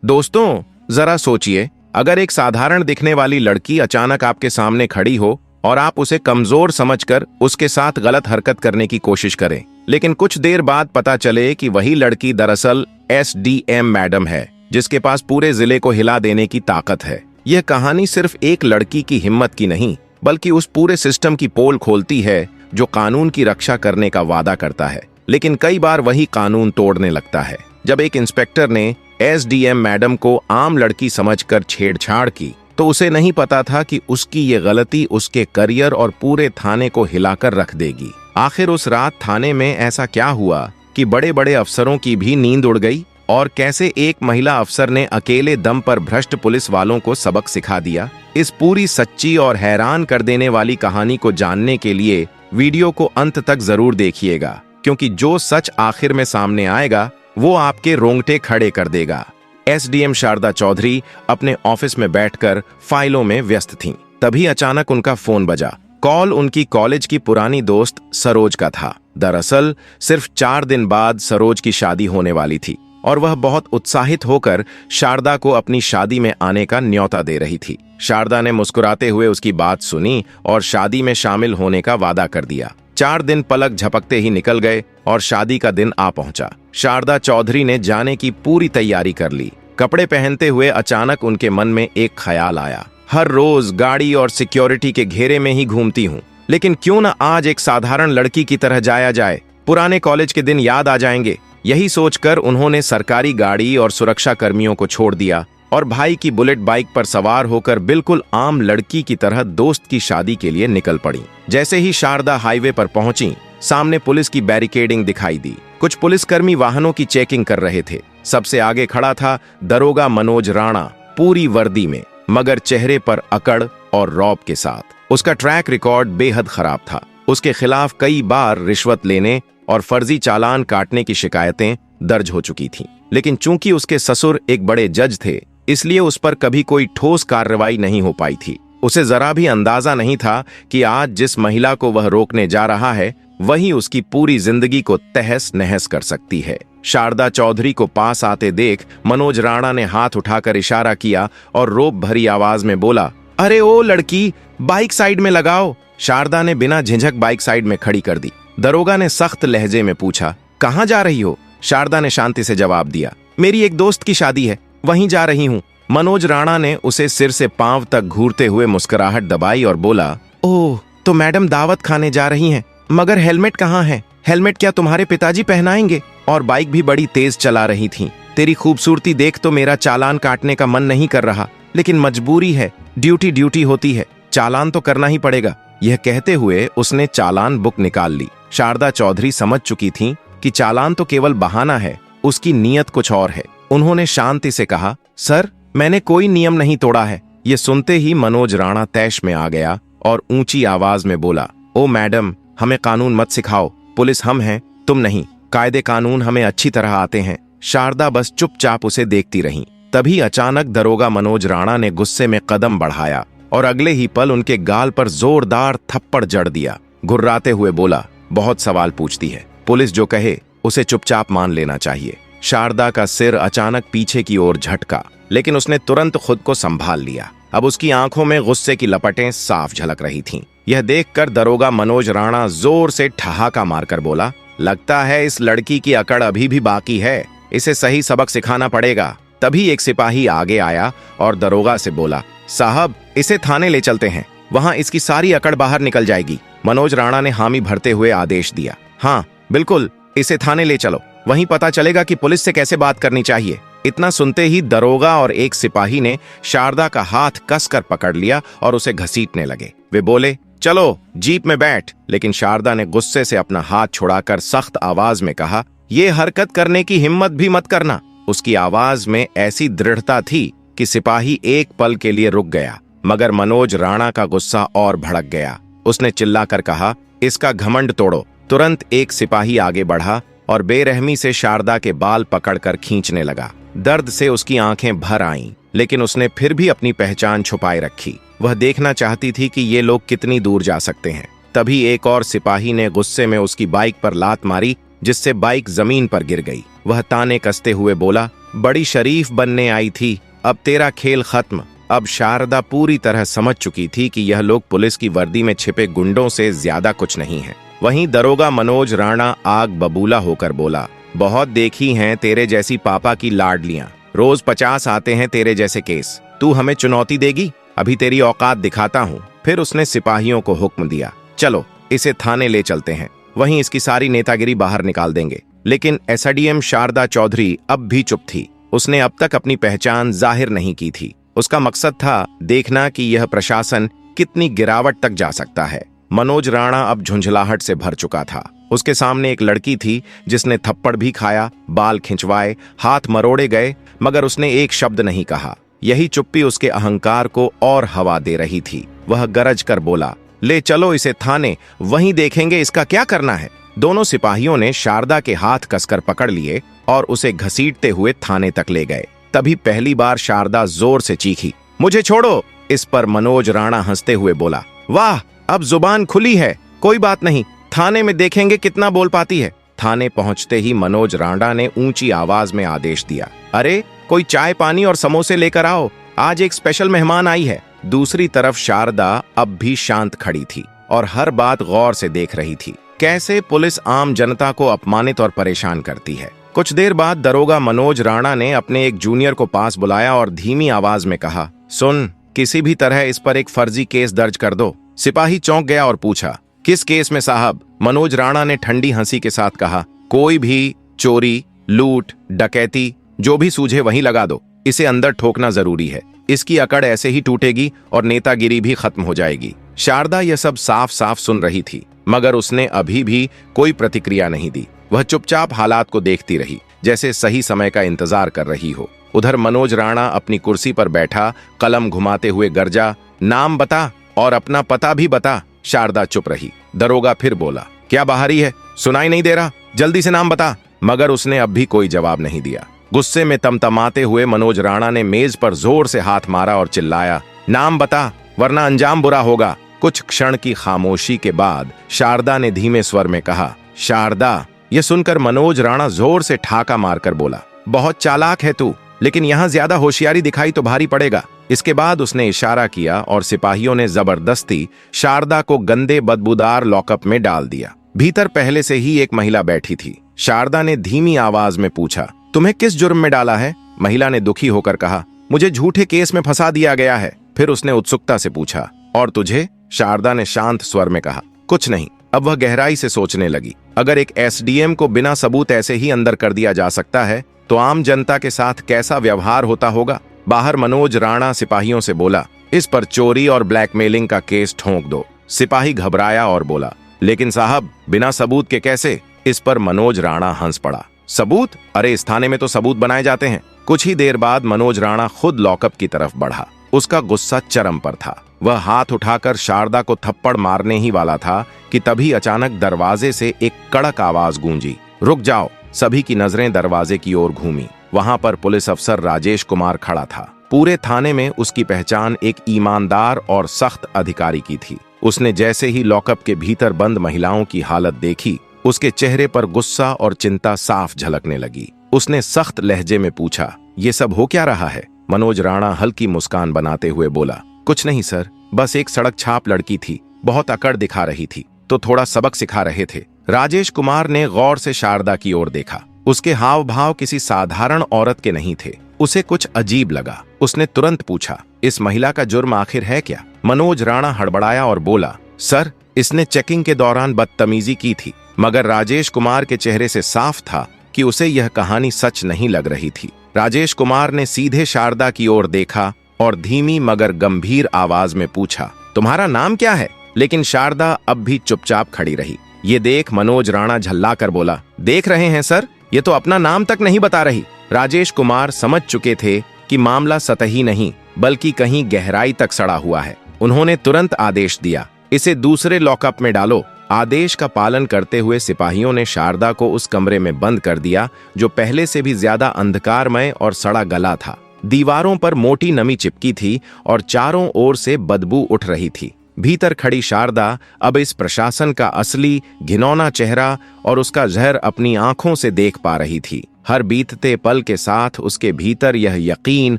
दोस्तों, जरा सोचिए, अगर एक साधारण दिखने वाली लड़की अचानक आपके सामने खड़ी हो और आप उसे कमजोर समझकर उसके साथ गलत हरकत करने की कोशिश करें, लेकिन कुछ देर बाद पता चले कि वही लड़की दरअसल एसडीएम मैडम है, जिसके पास पूरे जिले को हिला देने की ताकत है। यह कहानी सिर्फ एक लड़की की हिम्मत की नहीं, बल्कि उस पूरे सिस्टम की पोल खोलती है जो कानून की रक्षा करने का वादा करता है, लेकिन कई बार वही कानून तोड़ने लगता है। जब एक इंस्पेक्टर ने एसडीएम मैडम को आम लड़की समझकर छेड़छाड़ की, तो उसे नहीं पता था कि उसकी ये गलती उसके करियर और पूरे थाने को हिलाकर रख देगी। आखिर उस रात थाने में ऐसा क्या हुआ कि बड़े बड़े अफसरों की भी नींद उड़ गई, और कैसे एक महिला अफसर ने अकेले दम पर भ्रष्ट पुलिस वालों को सबक सिखा दिया। इस पूरी सच्ची और हैरान कर देने वाली कहानी को जानने के लिए वीडियो को अंत तक जरूर देखिएगा, क्योंकि जो सच आखिर में सामने आएगा वो आपके रोंगटे खड़े कर देगा। एसडीएम शारदा चौधरी अपने ऑफिस में बैठकर फाइलों में व्यस्त थीं। तभी अचानक उनका फोन बजा। कॉल उनकी कॉलेज की पुरानी दोस्त सरोज का था। दरअसल सिर्फ 4 दिन बाद सरोज की शादी होने वाली थी और वह बहुत उत्साहित होकर शारदा को अपनी शादी में आने का न्योता दे रही थी। शारदा ने मुस्कुराते हुए उसकी बात सुनी और शादी में शामिल होने का वादा कर दिया। 4 दिन पलक झपकते ही निकल गए और शादी का दिन आ पहुंचा। शारदा चौधरी ने जाने की पूरी तैयारी कर ली। कपड़े पहनते हुए अचानक उनके मन में एक ख्याल आया। हर रोज गाड़ी और सिक्योरिटी के घेरे में ही घूमती हूँ, लेकिन क्यों न आज एक साधारण लड़की की तरह जाया जाए। पुराने कॉलेज के दिन याद आ जाएंगे। यही सोचकर उन्होंने सरकारी गाड़ी और सुरक्षा कर्मियों को छोड़ दिया और भाई की बुलेट बाइक पर सवार होकर बिल्कुल आम लड़की की तरह दोस्त की शादी के लिए निकल पड़ी। जैसे ही शारदा हाईवे पर पहुंची, सामने पुलिस की बैरिकेडिंग दिखाई दी। कुछ पुलिसकर्मी वाहनों की चेकिंग कर रहे थे। सबसे आगे खड़ा था दरोगा मनोज राणा, पूरी वर्दी में, मगर चेहरे पर अकड़ और रौब के साथ। उसका ट्रैक रिकॉर्ड बेहद खराब था। उसके खिलाफ कई बार रिश्वत लेने और फर्जी चालान काटने की शिकायतें दर्ज हो चुकी थीं। लेकिन चूंकि उसके ससुर एक बड़े जज थे, इसलिए उस पर कभी कोई ठोस कार्रवाई नहीं हो पाई थी। उसे जरा भी अंदाजा नहीं था कि आज जिस महिला को वह रोकने जा रहा है, वही उसकी पूरी जिंदगी को तहस नहस कर सकती है। शारदा चौधरी को पास आते देख मनोज राणा ने हाथ उठाकर इशारा किया और रोब भरी आवाज में बोला, अरे ओ लड़की, बाइक साइड में लगाओ। शारदा ने बिना झिझक बाइक साइड में खड़ी कर दी। दरोगा ने सख्त लहजे में पूछा, कहाँ जा रही हो? शारदा ने शांति से जवाब दिया, मेरी एक दोस्त की शादी है, वहीं जा रही हूँ। मनोज राणा ने उसे सिर से पांव तक घूरते हुए मुस्कुराहट दबाई और बोला, ओह, तो मैडम दावत खाने जा रही हैं, मगर हेलमेट कहाँ है? हेलमेट क्या तुम्हारे पिताजी पहनाएंगे? और बाइक भी बड़ी तेज चला रही थी। तेरी खूबसूरती देख तो मेरा चालान काटने का मन नहीं कर रहा, लेकिन मजबूरी है, ड्यूटी होती है, चालान तो करना ही पड़ेगा। यह कहते हुए उसने चालान बुक निकाल ली। शारदा चौधरी समझ चुकी थी कि चालान तो केवल बहाना है, उसकी नीयत कुछ और है। उन्होंने शांति से कहा, सर, मैंने कोई नियम नहीं तोड़ा है। ये सुनते ही मनोज राणा तैश में आ गया और ऊंची आवाज में बोला, ओ मैडम, हमें कानून मत सिखाओ। पुलिस हम हैं, तुम नहीं। कायदे कानून हमें अच्छी तरह आते हैं। शारदा बस चुपचाप उसे देखती रही। तभी अचानक दरोगा मनोज राणा ने गुस्से में कदम बढ़ाया और अगले ही पल उनके गाल पर जोरदार थप्पड़ जड़ दिया। घुर्राते हुए बोला, बहुत सवाल पूछती है, पुलिस जो कहे उसे चुपचाप मान लेना चाहिए। शारदा का सिर अचानक पीछे की ओर झटका, लेकिन उसने तुरंत खुद को संभाल लिया। अब उसकी आंखों में गुस्से की लपटें साफ झलक रही थीं। यह देखकर दरोगा मनोज राणा जोर से ठहाका मारकर बोला, लगता है इस लड़की की अकड़ अभी भी बाकी है, इसे सही सबक सिखाना पड़ेगा। तभी एक सिपाही आगे आया और दरोगा से बोला, साहब, इसे थाने ले चलते हैं, वहां इसकी सारी अकड़ बाहर निकल जाएगी। मनोज राणा ने हामी भरते हुए आदेश दिया, हाँ बिल्कुल, इसे थाने ले चलो, वहीं पता चलेगा कि पुलिस से कैसे बात करनी चाहिए। इतना सुनते ही दरोगा और एक सिपाही ने शारदा का हाथ कसकर पकड़ लिया और उसे घसीटने लगे। वे बोले, चलो जीप में बैठ। लेकिन शारदा ने गुस्से से अपना हाथ छुड़ाकर सख्त आवाज में कहा, ये हरकत करने की हिम्मत भी मत करना। उसकी आवाज में ऐसी दृढ़ता थी कि सिपाही एक पल के लिए रुक गया, मगर मनोज राणा का गुस्सा और भड़क गया। उसने चिल्लाकर कहा, इसका घमंड तोड़ो। तुरंत एक सिपाही आगे बढ़ा और बेरहमी से शारदा के बाल पकड़कर खींचने लगा। दर्द से उसकी आंखें भर आईं, लेकिन उसने फिर भी अपनी पहचान छुपाए रखी। वह देखना चाहती थी कि ये लोग कितनी दूर जा सकते हैं। तभी एक और सिपाही ने गुस्से में उसकी बाइक पर लात मारी, जिससे बाइक जमीन पर गिर गई। वह ताने कसते हुए बोला, बड़ी शरीफ बनने आई थी, अब तेरा खेल खत्म। अब शारदा पूरी तरह समझ चुकी थी कि यह लोग पुलिस की वर्दी में छिपे गुंडों से ज्यादा कुछ नहीं है। वहीं दरोगा मनोज राणा आग बबूला होकर बोला, बहुत देखी हैं तेरे जैसी पापा की लाडलियां, रोज 50 आते हैं तेरे जैसे केस, तू हमें चुनौती देगी? अभी तेरी औकात दिखाता हूँ। फिर उसने सिपाहियों को हुक्म दिया, चलो इसे थाने ले चलते हैं, वहीं इसकी सारी नेतागिरी बाहर निकाल देंगे। लेकिन एसडीएम शारदा चौधरी अब भी चुप थी। उसने अब तक अपनी पहचान जाहिर नहीं की थी। उसका मकसद था देखना कि यह प्रशासन कितनी गिरावट तक जा सकता है। मनोज राणा अब झुंझलाहट से भर चुका था। उसके सामने एक लड़की थी जिसने थप्पड़ भी खाया, बाल खिंचवाए, हाथ मरोड़े गए, मगर उसने एक शब्द नहीं कहा। यही चुप्पी उसके अहंकार को और हवा दे रही थी। वह गरज कर बोला, ले चलो इसे थाने, वहीं देखेंगे इसका क्या करना है। दोनों सिपाहियों ने शारदा के हाथ कसकर पकड़ लिए और उसे घसीटते हुए थाने तक ले गए। तभी पहली बार शारदा जोर से चीखी, मुझे छोड़ो। इस पर मनोज राणा हंसते हुए बोला, वाह, अब जुबान खुली है, कोई बात नहीं, थाने में देखेंगे कितना बोल पाती है। थाने पहुंचते ही मनोज राणा ने ऊंची आवाज में आदेश दिया, अरे कोई चाय पानी और समोसे लेकर आओ, आज एक स्पेशल मेहमान आई है। दूसरी तरफ शारदा अब भी शांत खड़ी थी और हर बात गौर से देख रही थी। कैसे पुलिस आम जनता को अपमानित और परेशान करती है। कुछ देर बाद दरोगा मनोज राणा ने अपने एक जूनियर को पास बुलाया और धीमी आवाज में कहा, सुन, किसी भी तरह इस पर एक फर्जी केस दर्ज कर दो। सिपाही चौंक गया और पूछा, किस केस में साहब? मनोज राणा ने ठंडी हंसी के साथ कहा, कोई भी चोरी, लूट, डकैती, जो भी सूझे वहीं लगा दो। इसे अंदर ठोकना जरूरी है, इसकी अकड़ ऐसे ही टूटेगी और नेतागिरी भी खत्म हो जाएगी। शारदा यह सब साफ साफ सुन रही थी, मगर उसने अभी भी कोई प्रतिक्रिया नहीं दी। वह चुपचाप हालात को देखती रही, जैसे सही समय का इंतजार कर रही हो। उधर मनोज राणा अपनी कुर्सी पर बैठा कलम घुमाते हुए गरजा, नाम बता और अपना पता भी बता। शारदा चुप रही। दरोगा फिर बोला, क्या बाहरी है, सुनाई नहीं दे रहा, जल्दी से नाम बता। मगर उसने अब भी कोई जवाब नहीं दिया। गुस्से में तमतमाते हुए मनोज राणा ने मेज पर जोर से हाथ मारा और चिल्लाया, नाम बता वरना अंजाम बुरा होगा। कुछ क्षण की खामोशी के बाद शारदा ने धीमे स्वर में कहा, शारदा। यह सुनकर मनोज राणा जोर से ठाका मारकर बोला, बहुत चालाक है तू, लेकिन यहां ज्यादा होशियारी दिखाई तो भारी पड़ेगा। इसके बाद उसने इशारा किया और सिपाहियों ने जबरदस्ती शारदा को गंदे बदबूदार लॉकअप में डाल दिया। भीतर पहले से ही एक महिला बैठी थी। शारदा ने धीमी आवाज में पूछा, तुम्हें किस जुर्म में डाला है? महिला ने दुखी होकर कहा, मुझे झूठे केस में फंसा दिया गया है। फिर उसने उत्सुकता से पूछा, और तुझे? शारदा ने शांत स्वर में कहा, कुछ नहीं। अब वह गहराई से सोचने लगी। अगर एक एसडीएम को बिना सबूत ऐसे ही अंदर कर दिया जा सकता है, तो आम जनता के साथ कैसा व्यवहार होता होगा। बाहर मनोज राणा सिपाहियों से बोला, इस पर चोरी और ब्लैकमेलिंग का केस ठोंक दो। सिपाही घबराया और बोला, लेकिन साहब बिना सबूत के कैसे? इस पर मनोज राणा हंस पड़ा, सबूत? अरे इस थाने में तो सबूत बनाए जाते हैं। कुछ ही देर बाद मनोज राणा खुद लॉकअप की तरफ बढ़ा। उसका गुस्सा चरम पर था। वह हाथ उठाकर शारदा को थप्पड़ मारने ही वाला था कि तभी अचानक दरवाजे से एक कड़क आवाज गूंजी, रुक जाओ। सभी की नजरें दरवाजे की ओर घूमी। वहां पर पुलिस अफसर राजेश कुमार खड़ा था। पूरे थाने में उसकी पहचान एक ईमानदार और सख्त अधिकारी की थी। उसने जैसे ही लॉकअप के भीतर बंद महिलाओं की हालत देखी, उसके चेहरे पर गुस्सा और चिंता साफ झलकने लगी। उसने सख्त लहजे में पूछा, ये सब हो क्या रहा है? मनोज राणा हल्की मुस्कान बनाते हुए बोला, कुछ नहीं सर, बस एक सड़क छाप लड़की थी, बहुत अकड़ दिखा रही थी, तो थोड़ा सबक सिखा रहे थे। राजेश कुमार ने गौर से शारदा की ओर देखा। उसके हाव भाव किसी साधारण औरत के नहीं थे। उसे कुछ अजीब लगा। उसने तुरंत पूछा, इस महिला का जुर्म आखिर है क्या? मनोज राणा हड़बड़ाया और बोला, सर इसने चेकिंग के दौरान बदतमीजी की थी। मगर राजेश कुमार के चेहरे से साफ था कि उसे यह कहानी सच नहीं लग रही थी। राजेश कुमार ने सीधे शारदा की ओर देखा और धीमी मगर गंभीर आवाज में पूछा, तुम्हारा नाम क्या है? लेकिन शारदा अब भी चुपचाप खड़ी रही। ये देख मनोज राणा झल्ला कर बोला, देख रहे हैं सर, ये तो अपना नाम तक नहीं बता रही। राजेश कुमार समझ चुके थे कि मामला सतही नहीं बल्कि कहीं गहराई तक सड़ा हुआ है। उन्होंने तुरंत आदेश दिया, इसे दूसरे लॉकअप में डालो। आदेश का पालन करते हुए सिपाहियों ने शारदा को उस कमरे में बंद कर दिया जो पहले से भी ज्यादा अंधकारमय और सड़ा गला था। दीवारों पर मोटी नमी चिपकी थी और चारों ओर से बदबू उठ रही थी। भीतर खड़ी शारदा अब इस प्रशासन का असली घिनौना चेहरा और उसका जहर अपनी आंखों से देख पा रही थी। हर बीतते पल के साथ उसके भीतर यह यकीन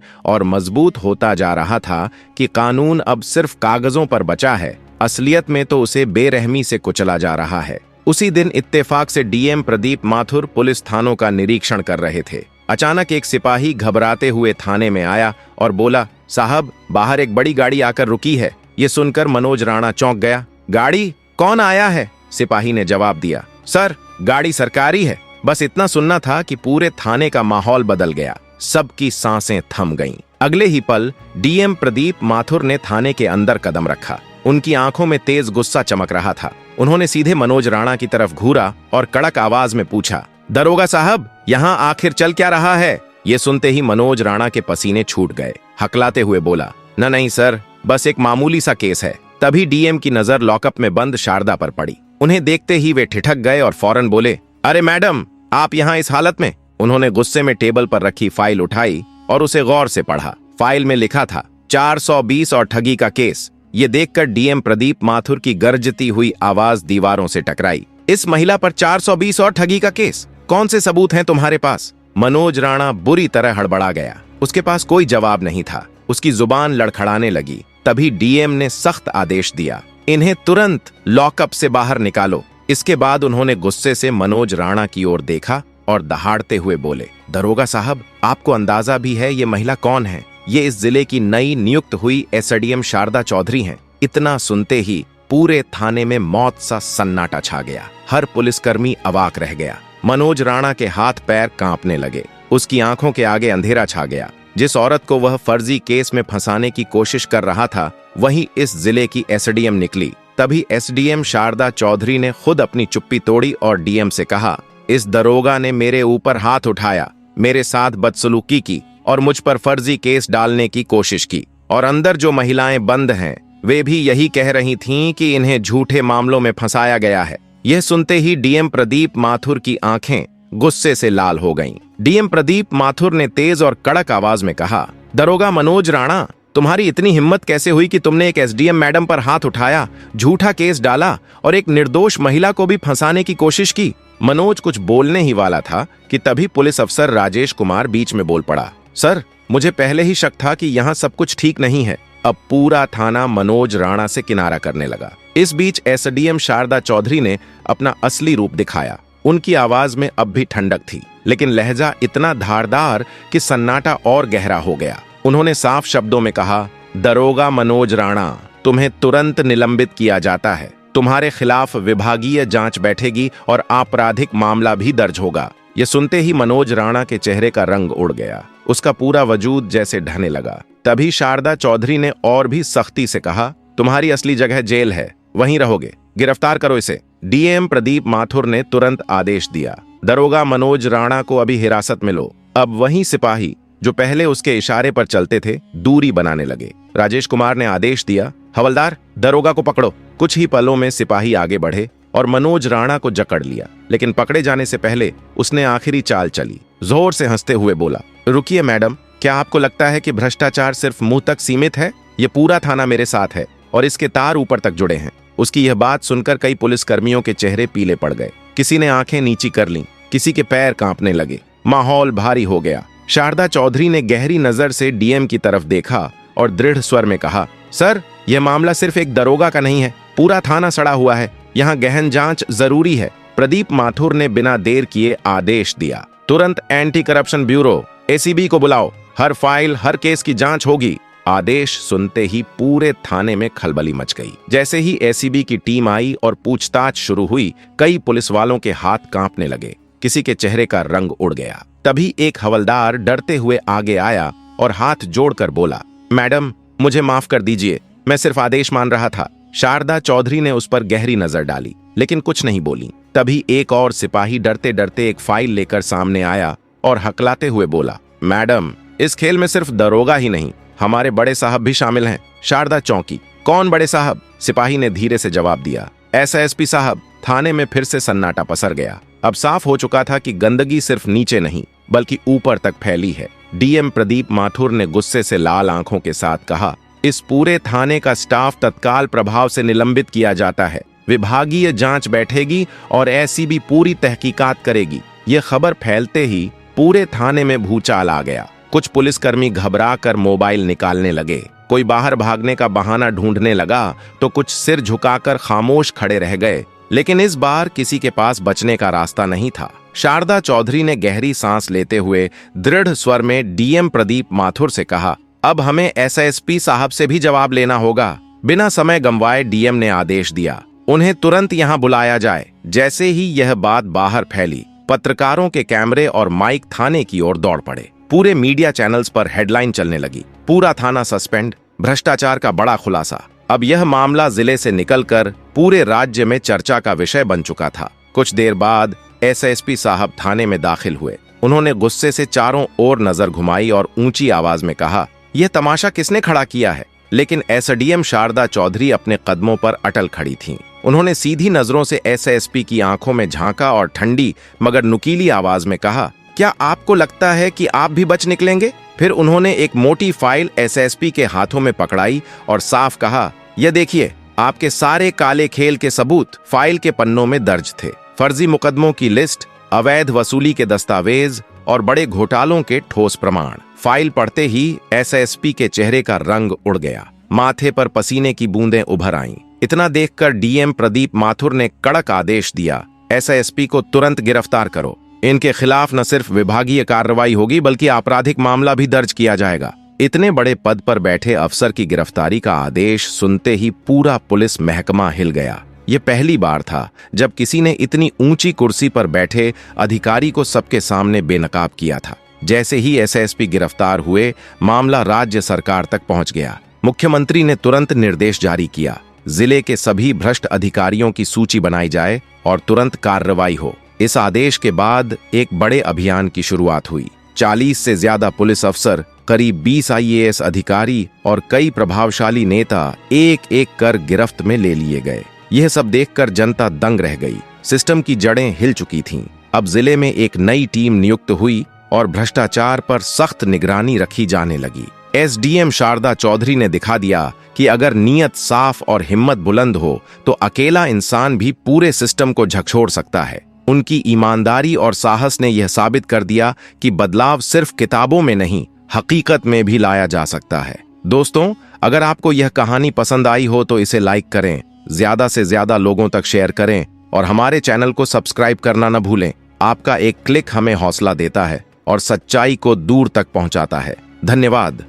और मजबूत होता जा रहा था कि कानून अब सिर्फ कागजों पर बचा है, असलियत में तो उसे बेरहमी से कुचला जा रहा है। उसी दिन इत्तेफाक से डीएम प्रदीप माथुर पुलिस थानों का निरीक्षण कर रहे थे। अचानक एक सिपाही घबराते हुए थाने में आया और बोला, साहब, बाहर एक बड़ी गाड़ी आकर रुकी है। ये सुनकर मनोज राणा चौंक गया। गाड़ी? कौन आया है? सिपाही ने जवाब दिया, सर, गाड़ी सरकारी है। बस इतना सुनना था कि पूरे थाने का माहौल बदल गया। सबकी सांसें थम गईं। अगले ही पल डीएम प्रदीप माथुर ने थाने के अंदर कदम रखा। उनकी आंखों में तेज गुस्सा चमक रहा था। उन्होंने सीधे मनोज राणा की तरफ घूरा और कड़क आवाज में पूछा, दरोगा साहब, यहाँ आखिर चल क्या रहा है? ये सुनते ही मनोज राणा के पसीने छूट गए। हकलाते हुए बोला, नहीं सर, बस एक मामूली सा केस है। तभी डीएम की नजर लॉकअप में बंद शारदा पर पड़ी। उन्हें देखते ही वे ठिठक गए और फौरन बोले, अरे मैडम, आप यहाँ इस हालत में? उन्होंने गुस्से में टेबल पर रखी फाइल उठाई और उसे गौर से पढ़ा। फाइल में लिखा था 420 और ठगी का केस। ये देखकर डीएम प्रदीप माथुर की गरजती हुई आवाज दीवारों से टकराई। इस महिला पर 420 और ठगी का केस? कौन से सबूत हैं तुम्हारे पास? मनोज राणा बुरी तरह हड़बड़ा गया। उसके पास कोई जवाब नहीं था। उसकी जुबान लड़खड़ाने लगी। तभी डीएम ने सख्त आदेश दिया, इन्हें तुरंत लॉकअप से बाहर निकालो। इसके बाद उन्होंने गुस्से से मनोज राणा की ओर देखा और दहाड़ते हुए बोले, दरोगा साहब, आपको अंदाजा भी है ये महिला कौन है? ये इस जिले की नई नियुक्त हुई एसडीएम शारदा चौधरी हैं। इतना सुनते ही पूरे थाने में मौत सा सन्नाटा छा गया। हर पुलिसकर्मी अवाक रह गया। मनोज राणा के हाथ पैर कांपने लगे। उसकी आंखों के आगे अंधेरा छा गया। जिस औरत को वह फर्जी केस में फंसाने की कोशिश कर रहा था, वही इस जिले की एसडीएम निकली। तभी एसडीएम शारदा चौधरी ने खुद अपनी चुप्पी तोड़ी और डीएम से कहा, इस दरोगा ने मेरे ऊपर हाथ उठाया, मेरे साथ बदसलूकी की और मुझ पर फर्जी केस डालने की कोशिश की। और अंदर जो महिलाएं बंद हैं, वे भी यही कह रही थीं कि इन्हें झूठे मामलों में फंसाया गया है। यह सुनते ही डीएम प्रदीप माथुर की आंखें गुस्से से लाल हो गईं। डीएम प्रदीप माथुर ने तेज और कड़क आवाज में कहा, दरोगा मनोज राणा, तुम्हारी इतनी हिम्मत कैसे हुई कि तुमने एक एसडीएम मैडम पर हाथ उठाया, झूठा केस डाला और एक निर्दोष महिला को भी फंसाने की कोशिश की? मनोज कुछ बोलने ही वाला था कि तभी पुलिस अफसर राजेश कुमार बीच में बोल पड़ा, सर, मुझे पहले ही शक था कि यहाँ सब कुछ ठीक नहीं है। अब पूरा थाना मनोज राणा से किनारा करने लगा। इस बीच एसडीएम शारदा चौधरी ने अपना असली रूप दिखाया। उनकी आवाज में अब भी ठंडक थी, लेकिन लहजा इतना धारदार कि सन्नाटा और गहरा हो गया। उन्होंने साफ शब्दों में कहा, दरोगा मनोज राणा, तुम्हें तुरंत निलंबित किया जाता है। तुम्हारे खिलाफ विभागीय जांच बैठेगी और आपराधिक मामला भी दर्ज होगा। यह सुनते ही मनोज राणा के चेहरे का रंग उड़ गया। उसका पूरा वजूद जैसे ढहने लगा। तभी शारदा चौधरी ने और भी सख्ती से कहा, तुम्हारी असली जगह जेल है, वहीं रहोगे, गिरफ्तार करो इसे। डीएम प्रदीप माथुर ने तुरंत आदेश दिया, दरोगा मनोज राणा को अभी हिरासत में लो। अब वही सिपाही जो पहले उसके इशारे पर चलते थे, दूरी बनाने लगे। राजेश कुमार ने आदेश दिया, हवलदार, दरोगा को पकड़ो। कुछ ही पलों में सिपाही आगे बढ़े और मनोज राणा को जकड़ लिया, लेकिन पकड़े जाने से पहले उसने आखिरी चाल चली। जोर से हंसते हुए बोला, रुकिए मैडम, क्या आपको लगता है कि भ्रष्टाचार सिर्फ मुंह तक सीमित है? ये पूरा थाना मेरे साथ है और इसके तार ऊपर तक जुड़े हैं। उसकी यह बात सुनकर कई पुलिसकर्मियों के चेहरे पीले पड़ गए। किसी ने आंखें नीची कर लीं, किसी के पैर कांपने लगे। माहौल भारी हो गया। शारदा चौधरी ने गहरी नजर से डीएम की तरफ देखा और दृढ़ स्वर में कहा, सर, यह मामला सिर्फ एक दरोगा का नहीं है, पूरा थाना सड़ा हुआ है। यहाँ गहन जांच जरूरी है। प्रदीप माथुर ने बिना देर किए आदेश दिया, तुरंत एंटी करप्शन ब्यूरो एसीबी को बुलाओ, हर फाइल, हर केस की जांच होगी। आदेश सुनते ही पूरे थाने में खलबली मच गई। जैसे ही एसीबी की टीम आई और पूछताछ शुरू हुई, कई पुलिस वालों के हाथ कांपने लगे, किसी के चेहरे का रंग उड़ गया। तभी एक हवलदार डरते हुए आगे आया और हाथ जोड़कर बोला, मैडम, मुझे माफ कर दीजिए, मैं सिर्फ आदेश मान रहा था। शारदा चौधरी ने उस पर गहरी नजर डाली, लेकिन कुछ नहीं बोली। तभी एक और सिपाही डरते डरते एक फाइल लेकर सामने आया और हकलाते हुए बोला, मैडम, इस खेल में सिर्फ दरोगा ही नहीं, हमारे बड़े साहब भी शामिल हैं। शारदा चौंकी, कौन बड़े साहब? सिपाही ने धीरे से जवाब दिया, एसएसपी साहब। थाने में फिर से सन्नाटा पसर गया। अब साफ हो चुका था कि गंदगी सिर्फ नीचे नहीं बल्कि ऊपर तक फैली है। डीएम प्रदीप माथुर ने गुस्से से लाल आंखों के साथ कहा, इस पूरे थाने का स्टाफ तत्काल प्रभाव से निलंबित किया जाता है। विभागीय जांच बैठेगी और एसीबी पूरी तहकीकात करेगी। यह खबर फैलते ही पूरे थाने में भूचाल आ गया। कुछ पुलिसकर्मी घबरा कर मोबाइल निकालने लगे, कोई बाहर भागने का बहाना ढूंढने लगा तो कुछ सिर झुकाकर खामोश खड़े रह गए। लेकिन इस बार किसी के पास बचने का रास्ता नहीं था। शारदा चौधरी ने गहरी सांस लेते हुए दृढ़ स्वर में डीएम प्रदीप माथुर से कहा, अब हमें एसएसपी साहब से भी जवाब लेना होगा। बिना समय गंवाए डीएम ने आदेश दिया, उन्हें तुरंत यहां बुलाया जाए। जैसे ही यह बात बाहर फैली, पत्रकारों के कैमरे और माइक थाने की ओर दौड़ पड़े। पूरे मीडिया चैनल्स पर हेडलाइन चलने लगी, पूरा थाना सस्पेंड, भ्रष्टाचार का बड़ा खुलासा। अब यह मामला जिले से निकलकर पूरे राज्य में चर्चा का विषय बन चुका था। कुछ देर बाद एसएसपी साहब थाने में दाखिल हुए। उन्होंने गुस्से से चारों ओर नजर घुमाई और ऊंची आवाज में कहा, यह तमाशा किसने खड़ा किया है? लेकिन एसडीएम शारदा चौधरी अपने कदमों पर अटल खड़ी थीं। उन्होंने सीधी नजरों से एसएसपी की आंखों में झांका और ठंडी मगर नुकीली आवाज में कहा, क्या आपको लगता है कि आप भी बच निकलेंगे? फिर उन्होंने एक मोटी फाइल एसएसपी के हाथों में पकड़ाई और साफ कहा, यह देखिए, आपके सारे काले खेल के सबूत फाइल के पन्नों में दर्ज थे। फर्जी मुकदमों की लिस्ट, अवैध वसूली के दस्तावेज और बड़े घोटालों के ठोस प्रमाण। फाइल पढ़ते ही एसएसपी के चेहरे का रंग उड़ गया, माथे पर पसीने की बूंदें उभर आईं। इतना देखकर डीएम प्रदीप माथुर ने कड़क आदेश दिया, एसएसपी को तुरंत गिरफ्तार करो। इनके खिलाफ न सिर्फ विभागीय कार्रवाई होगी बल्कि आपराधिक मामला भी दर्ज किया जाएगा। इतने बड़े पद पर बैठे अफसर की गिरफ्तारी का आदेश सुनते ही पूरा पुलिस महकमा हिल गया। ये पहली बार था जब किसी ने इतनी ऊंची कुर्सी पर बैठे अधिकारी को सबके सामने बेनकाब किया था। जैसे ही एसएसपी गिरफ्तार हुए, मामला राज्य सरकार तक पहुंच गया। मुख्यमंत्री ने तुरंत निर्देश जारी किया, जिले के सभी भ्रष्ट अधिकारियों की सूची बनाई जाए और तुरंत कार्रवाई हो। इस आदेश के बाद एक बड़े अभियान की शुरुआत हुई। 40 से ज्यादा पुलिस अफसर, करीब 20 आईएएस अधिकारी और कई प्रभावशाली नेता एक एक कर गिरफ्त में ले लिए गए। यह सब देखकर जनता दंग रह गई। सिस्टम की जड़ें हिल चुकी थीं। अब जिले में एक नई टीम नियुक्त हुई और भ्रष्टाचार पर सख्त निगरानी रखी जाने लगी। एसडीएम शारदा चौधरी ने दिखा दिया कि अगर नीयत साफ और हिम्मत बुलंद हो तो अकेला इंसान भी पूरे सिस्टम को झकझोर सकता है। उनकी ईमानदारी और साहस ने यह साबित कर दिया कि बदलाव सिर्फ किताबों में नहीं, हकीकत में भी लाया जा सकता है। दोस्तों, अगर आपको यह कहानी पसंद आई हो तो इसे लाइक करें, ज्यादा से ज्यादा लोगों तक शेयर करें और हमारे चैनल को सब्सक्राइब करना न भूलें। आपका एक क्लिक हमें हौसला देता है और सच्चाई को दूर तक पहुंचाता है। धन्यवाद।